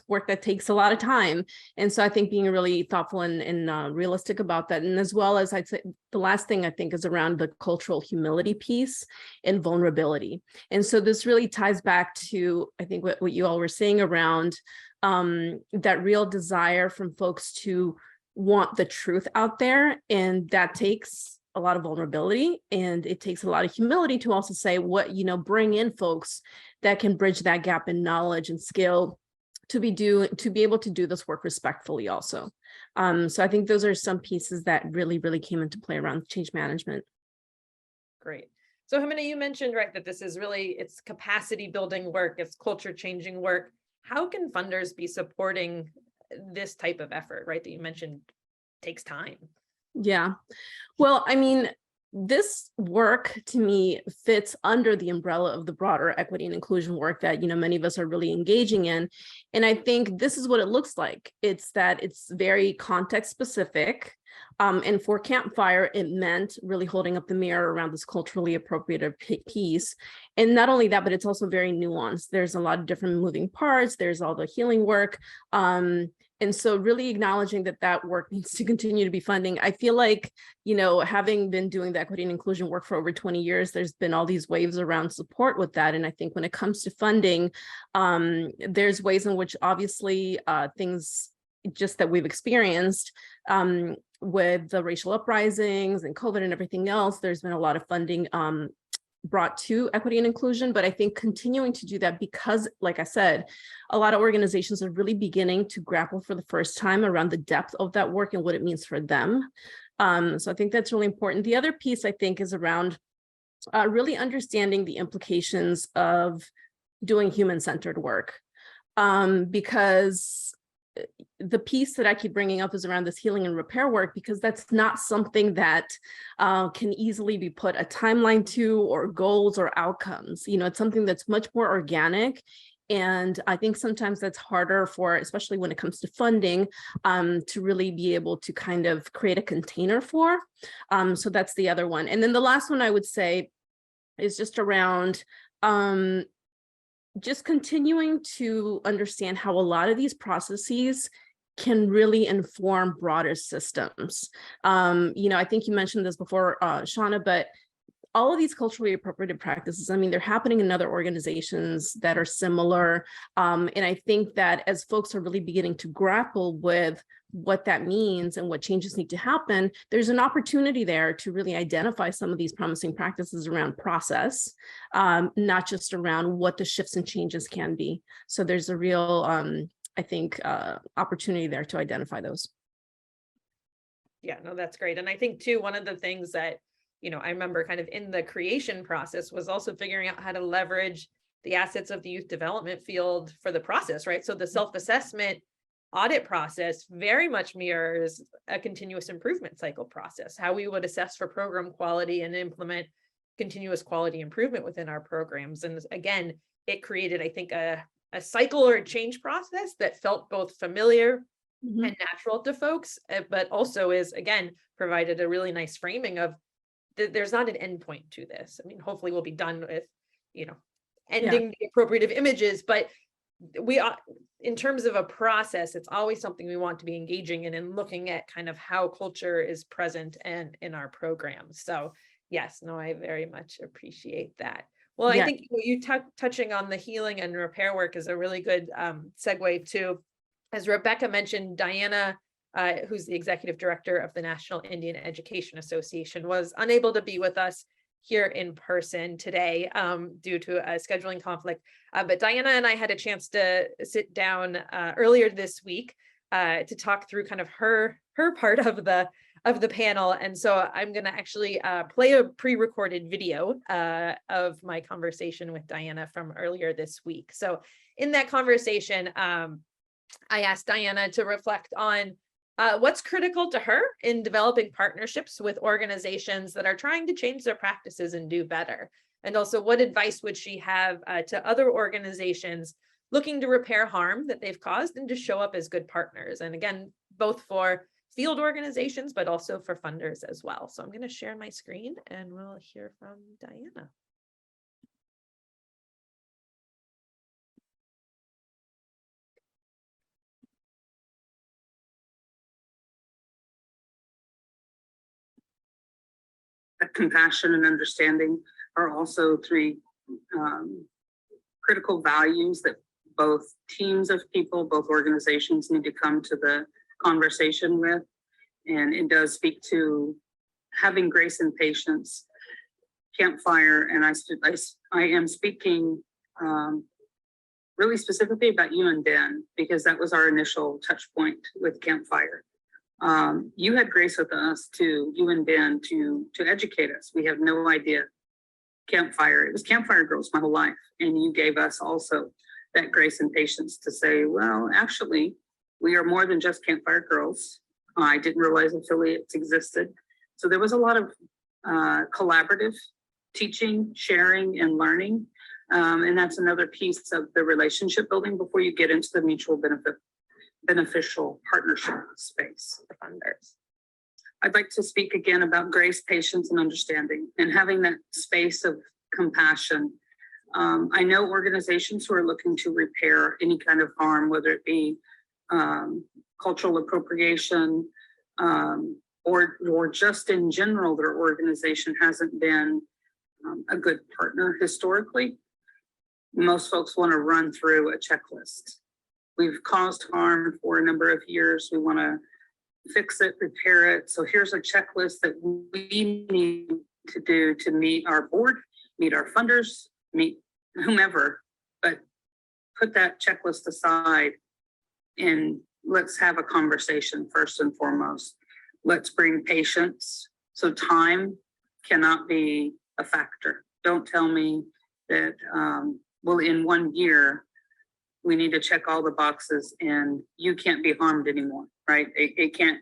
work that takes a lot of time. And so I think being really thoughtful and realistic about that. And as well as I'd say, the last thing I think is around the cultural humility piece and vulnerability. And so this really ties back to, I think what you all were saying around that real desire from folks to want the truth out there. And that takes a lot of vulnerability, and it takes a lot of humility to also say bring in folks that can bridge that gap in knowledge and skill to be able to do this work respectfully also. So I think those are some pieces that really, really came into play around change management. Great. So Jimena, you mentioned, right, that this is really, it's capacity building work, it's culture changing work. How can funders be supporting this type of effort, right, that you mentioned takes time? Yeah, well, I mean, this work to me fits under the umbrella of the broader equity and inclusion work that many of us are really engaging in. And I think this is what it looks like. It's very context specific. And for Campfire, it meant really holding up the mirror around this culturally appropriate piece. And not only that, but it's also very nuanced. There's a lot of different moving parts. There's all the healing work. And so really acknowledging that work needs to continue to be funding. I feel like, having been doing the equity and inclusion work for over 20 years, there's been all these waves around support with that. And I think when it comes to funding, there's ways in which obviously things just that we've experienced with the racial uprisings and COVID and everything else, there's been a lot of funding brought to equity and inclusion, but I think continuing to do that because, like I said, a lot of organizations are really beginning to grapple for the first time around the depth of that work and what it means for them. So I think that's really important. The other piece I think is around really understanding the implications of doing human-centered work, because the piece that I keep bringing up is around this healing and repair work, because that's not something that can easily be put a timeline to or goals or outcomes. It's something that's much more organic. And I think sometimes that's harder for, especially when it comes to funding, to really be able to kind of create a container for. So that's the other one. And then the last one I would say is just around just continuing to understand how a lot of these processes can really inform broader systems. I think you mentioned this before, Shauna, but all of these culturally appropriated practices, I mean, they're happening in other organizations that are similar. And I think that as folks are really beginning to grapple with what that means and what changes need to happen, there's an opportunity there to really identify some of these promising practices around process, not just around what the shifts and changes can be. So there's a real, I think, opportunity there to identify those. Yeah, no, that's great. And I think too, one of the things that I remember kind of in the creation process was also figuring out how to leverage the assets of the youth development field for the process, right? So the self-assessment audit process very much mirrors a continuous improvement cycle process, how we would assess for program quality and implement continuous quality improvement within our programs. And again, it created, I think, a cycle or a change process that felt both familiar and natural to folks, but also is, again, provided a really nice framing of there's not an endpoint to this. I mean, hopefully we'll be done with, ending the appropriative images, but we are, in terms of a process, it's always something we want to be engaging in and looking at kind of how culture is present and in our programs. So yes, no, I very much appreciate that. Well, I think you touching on the healing and repair work is a really good segue to, as Rebecca mentioned, Diana, who's the executive director of the National Indian Education Association, was unable to be with us here in person today due to a scheduling conflict. But Diana and I had a chance to sit down earlier this week to talk through kind of her part of the panel. And so I'm going to actually play a pre-recorded video of my conversation with Diana from earlier this week. So in that conversation, I asked Diana to reflect on what's critical to her in developing partnerships with organizations that are trying to change their practices and do better. And also, what advice would she have to other organizations looking to repair harm that they've caused and to show up as good partners? And again, both for field organizations, but also for funders as well. So I'm going to share my screen and we'll hear from Diana. Compassion and understanding are also three critical values that both teams of people, both organizations need to come to the conversation with. And it does speak to having grace and patience. Campfire, and I am speaking really specifically about you and Ben, because that was our initial touch point with Campfire. You had grace with us too, you and Ben, to educate us. We have no idea Campfire. It was Campfire Girls my whole life. And you gave us also that grace and patience to say, well, actually, we are more than just Campfire Girls. I didn't realize affiliates existed. So there was a lot of collaborative teaching, sharing, and learning. And that's another piece of the relationship building before you get into the mutual beneficial partnership space for funders. I'd like to speak again about grace, patience, and understanding, and having that space of compassion. I know organizations who are looking to repair any kind of harm, whether it be cultural appropriation, or just in general, their organization hasn't been a good partner historically. Most folks want to run through a checklist. We've caused harm for a number of years. We want to fix it, repair it. So here's a checklist that we need to do to meet our board, meet our funders, meet whomever, but put that checklist aside and let's have a conversation first and foremost. Let's bring patience. So time cannot be a factor. Don't tell me that, well, in 1 year, we need to check all the boxes and you can't be harmed anymore, right? It can't,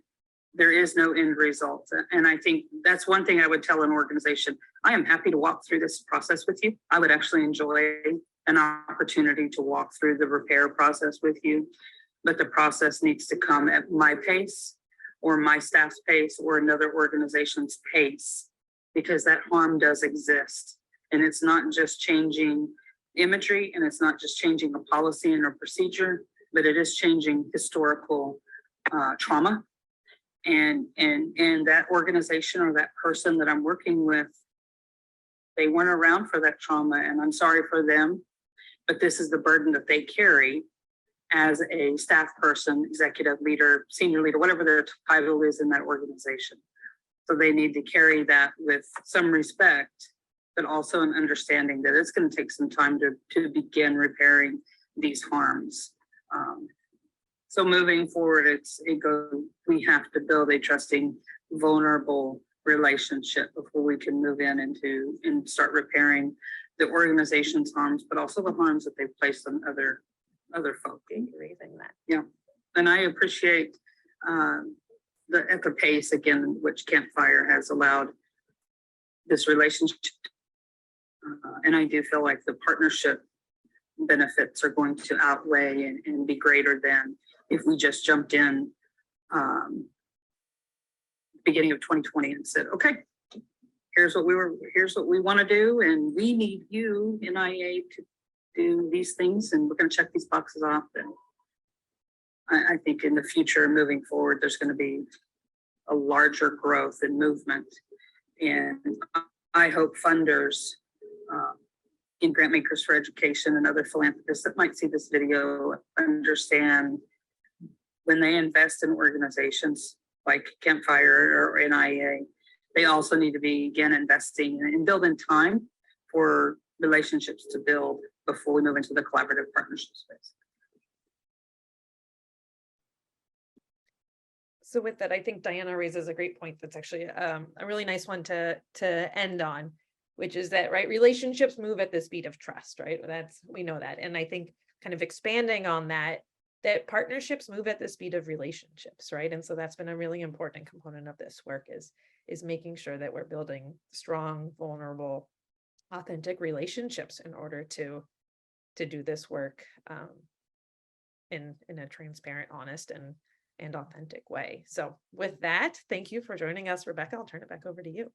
there is no end result. And I think that's one thing I would tell an organization. I am happy to walk through this process with you. I would actually enjoy an opportunity to walk through the repair process with you, but the process needs to come at my pace or my staff's pace or another organization's pace, because that harm does exist. And it's not just changing imagery, and it's not just changing a policy and a procedure, but it is changing historical trauma. And that organization or that person that I'm working with, they weren't around for that trauma, and I'm sorry for them, but this is the burden that they carry as a staff person, executive leader, senior leader, whatever their title is in that organization. So they need to carry that with some respect, but also an understanding that it's going to take some time to begin repairing these harms. So moving forward, we have to build a trusting, vulnerable relationship before we can move in and start repairing the organization's harms, but also the harms that they've placed on other folk. Raising that. Yeah, and I appreciate at the pace again, which Campfire has allowed this relationship. And I do feel like the partnership benefits are going to outweigh and be greater than if we just jumped in beginning of 2020 and said, okay, here's what we want to do, and we need you, NIA, to do these things, and we're going to check these boxes off. And I think in the future, moving forward, there's going to be a larger growth and movement. And I hope funders in Grant Makers for Education and other philanthropists that might see this video understand when they invest in organizations like Campfire or NIA, they also need to begin investing and building time for relationships to build before we move into the collaborative partnership space. So with that, I think Diana raises a great point. That's actually a really nice one to end on, which is that, right, relationships move at the speed of trust, right? We know that. And I think kind of expanding on that partnerships move at the speed of relationships, right? And so that's been a really important component of this work is making sure that we're building strong, vulnerable, authentic relationships in order to do this work in a transparent, honest, and authentic way. So with that, thank you for joining us, Rebecca. I'll turn it back over to you.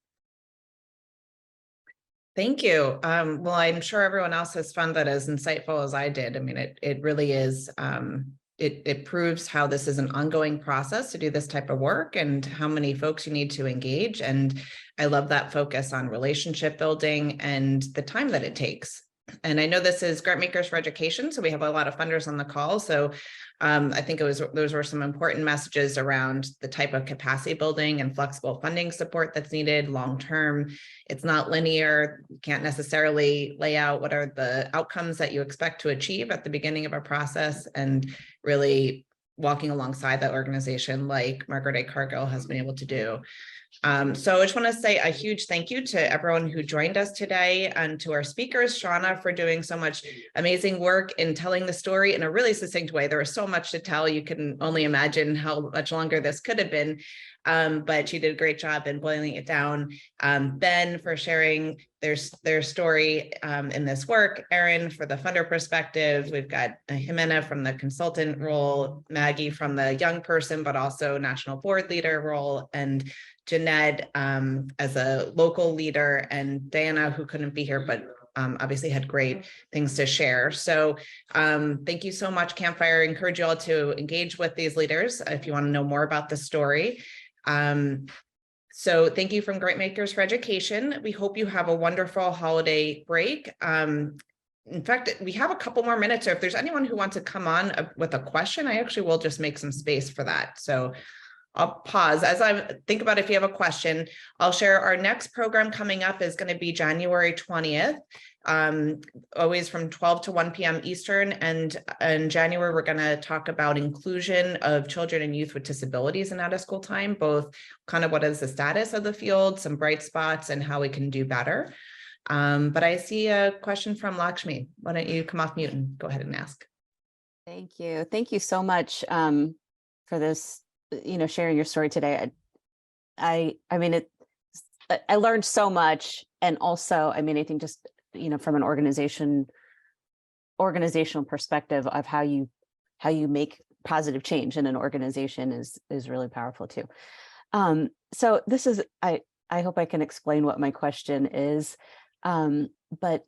Thank you. Well, I'm sure everyone else has found that as insightful as I did. I mean, it really is. It proves how this is an ongoing process to do this type of work and how many folks you need to engage. And I love that focus on relationship building and the time that it takes. And I know this is Grant Makers for Education, so we have a lot of funders on the call. So I think those were some important messages around the type of capacity building and flexible funding support that's needed long-term. It's not linear. You can't necessarily lay out what are the outcomes that you expect to achieve at the beginning of a process, and really walking alongside that organization like Margaret A. Cargill has been able to do. So I just want to say a huge thank you to everyone who joined us today, and to our speakers, Shauna, for doing so much amazing work in telling the story in a really succinct way. There was so much to tell. You can only imagine how much longer this could have been, but she did a great job in boiling it down. Ben for sharing their story in this work, Erin for the funder perspective. We've got Jimena from the consultant role, Maggie from the young person, but also national board leader role, and Jeanette as a local leader, and Diana, who couldn't be here, but obviously had great things to share. So thank you so much, Campfire. I encourage you all to engage with these leaders if you want to know more about the story. So thank you from Grant Makers for Education. We hope you have a wonderful holiday break. In fact, we have a couple more minutes, so if there's anyone who wants to come on with a question, I actually will just make some space for that. So I'll pause as I think about if you have a question. I'll share our next program coming up is going to be January 20th, always from 12 to 1 p.m. Eastern. And in January, we're going to talk about inclusion of children and youth with disabilities in out of school time, both kind of what is the status of the field, some bright spots, and how we can do better. But I see a question from Lakshmi. Why don't you come off mute and go ahead and ask? Thank you. Thank you so much for this, sharing your story today. I mean, I learned so much. And also, I mean, I think just, from an organizational perspective of how you make positive change in an organization is really powerful too. So this is, I hope I can explain what my question is. But,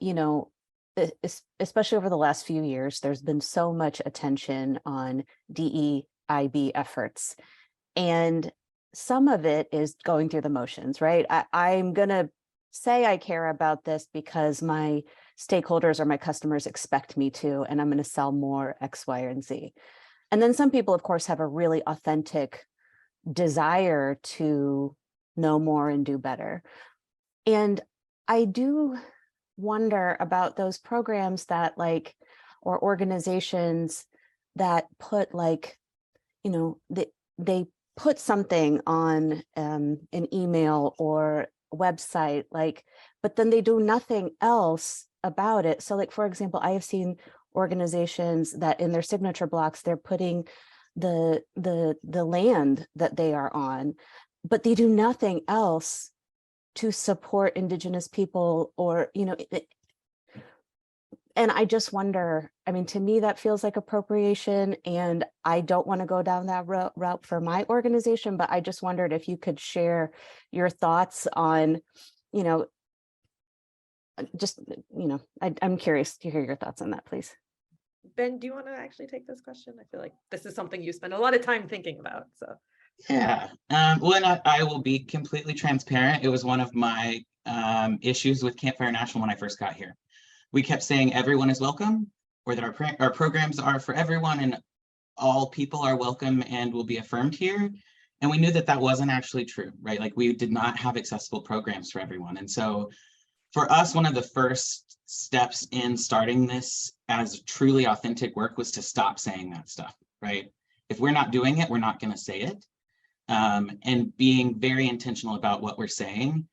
especially over the last few years, there's been so much attention on DEIB efforts, and some of it is going through the motions, right? I'm going to say I care about this because my stakeholders or my customers expect me to, and I'm going to sell more X, Y, and Z. And then some people, of course, have a really authentic desire to know more and do better. And I do wonder about those programs that or organizations that put they put something on an email or website, like, but then they do nothing else about it. So like, for example, I have seen organizations that in their signature blocks, they're putting the land that they are on, but they do nothing else to support Indigenous people, or, you know, and I just wonder, I mean, to me, that feels like appropriation, and I don't want to go down that route for my organization, but I just wondered if you could share your thoughts on, you know, just, you know, I'm curious to hear your thoughts on that, please. Ben, do you want to actually take this question? I feel like this is something you spend a lot of time thinking about, so. Yeah, well, and I will be completely transparent. It was one of my issues with Campfire National when I first got here. We kept saying everyone is welcome, or that our programs are for everyone and all people are welcome and will be affirmed here. And we knew that that wasn't actually true, right? Like, we did not have accessible programs for everyone. And so for us, one of the first steps in starting this as truly authentic work was to stop saying that stuff, right? If we're not doing it, we're not going to say it. And being very intentional about what we're saying.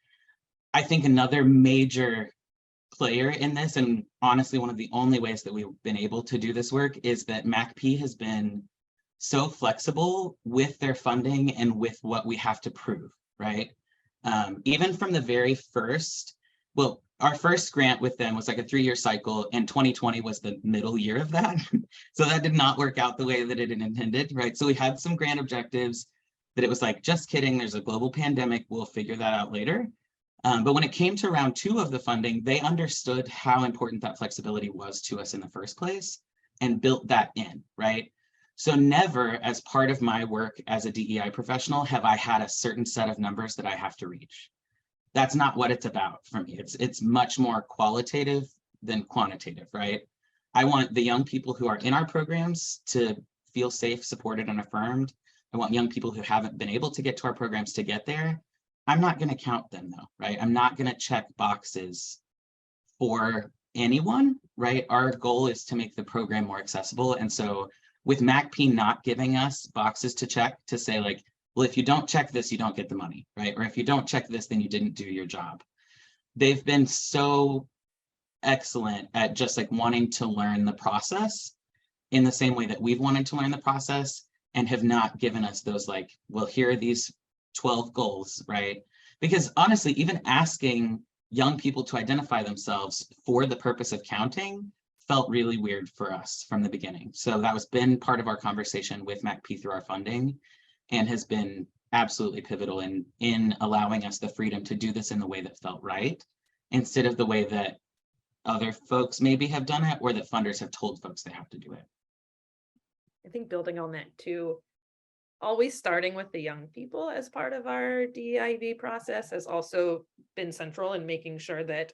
I think another major player in this, and honestly one of the only ways that we've been able to do this work, is that MACP has been so flexible with their funding and with what we have to prove, right? Even from the very first, well, our first grant with them was like a 3-year cycle, and 2020 was the middle year of that. So that did not work out the way that it intended, right? So we had some grant objectives that it was like, just kidding, there's a global pandemic, we'll figure that out later. But when it came to round 2 of the funding, they understood how important that flexibility was to us in the first place and built that in, right? So never, as part of my work as a DEI professional, have I had a certain set of numbers that I have to reach. That's not what it's about for me. It's much more qualitative than quantitative, right? I want the young people who are in our programs to feel safe, supported, and affirmed. I want young people who haven't been able to get to our programs to get there. I'm not going to count them though, right? I'm not going to check boxes for anyone, right? Our goal is to make the program more accessible. And so with MACP not giving us boxes to check to say like, well, if you don't check this, you don't get the money, right? Or if you don't check this, then you didn't do your job. They've been so excellent at just like wanting to learn the process in the same way that we've wanted to learn the process, and have not given us those like, well, here are these 12 goals, right? Because honestly, even asking young people to identify themselves for the purpose of counting felt really weird for us from the beginning. So that was been part of our conversation with MACP through our funding, and has been absolutely pivotal in allowing us the freedom to do this in the way that felt right, instead of the way that other folks maybe have done it, or that funders have told folks they have to do it. I think building on that too, always starting with the young people as part of our DEIB process has also been central in making sure that,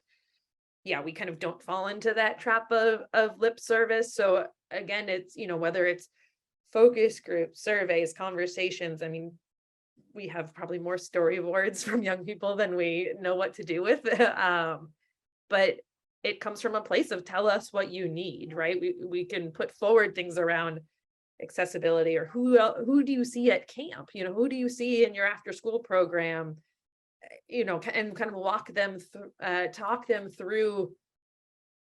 yeah, we kind of don't fall into that trap of lip service. So again, it's, you know, whether it's focus groups, surveys, conversations, I mean, we have probably more storyboards from young people than we know what to do with. But it comes from a place of tell us what you need, right? We can put forward things around accessibility, or who do you see at camp, you know, who do you see in your after school program, you know, and kind of walk them talk them through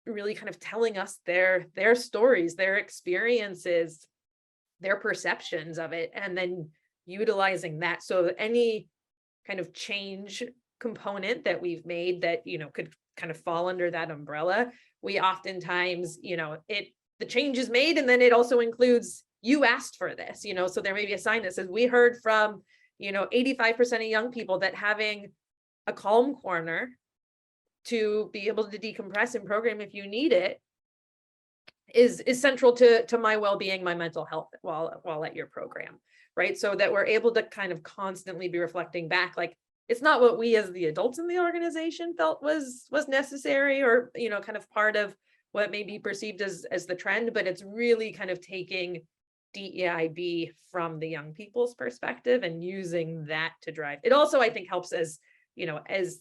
really kind of telling us their stories, their experiences, their perceptions of it, and then utilizing that. So any kind of change component that we've made that, you know, could kind of fall under that umbrella, we oftentimes, you know, the change is made, and then it also includes, you asked for this, you know, so there may be a sign that says, we heard from, you know, 85% of young people that having a calm corner to be able to decompress and program if you need it is central to my well-being, my mental health while at your program, right? So that we're able to kind of constantly be reflecting back, like, it's not what we as the adults in the organization felt was necessary, or, you know, kind of part of what may be perceived as the trend, but it's really kind of taking DEIB from the young people's perspective and using that to drive. It also, I think, helps as, you know, as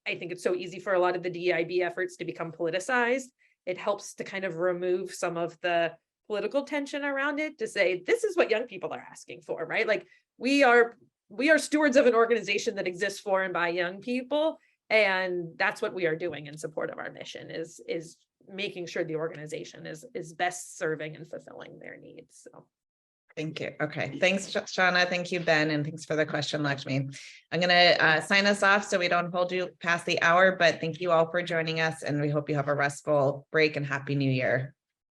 I think it's so easy for a lot of the DEIB efforts to become politicized. It helps to kind of remove some of the political tension around it, to say, this is what young people are asking for, right? Like, we are stewards of an organization that exists for and by young people. And that's what we are doing in support of our mission is making sure the organization is best serving and fulfilling their needs. So. Thank you. Okay. Thanks, Shauna. Thank you, Ben. And thanks for the question, Lakshmi. I'm going to sign us off so we don't hold you past the hour, but thank you all for joining us. And we hope you have a restful break and Happy New Year.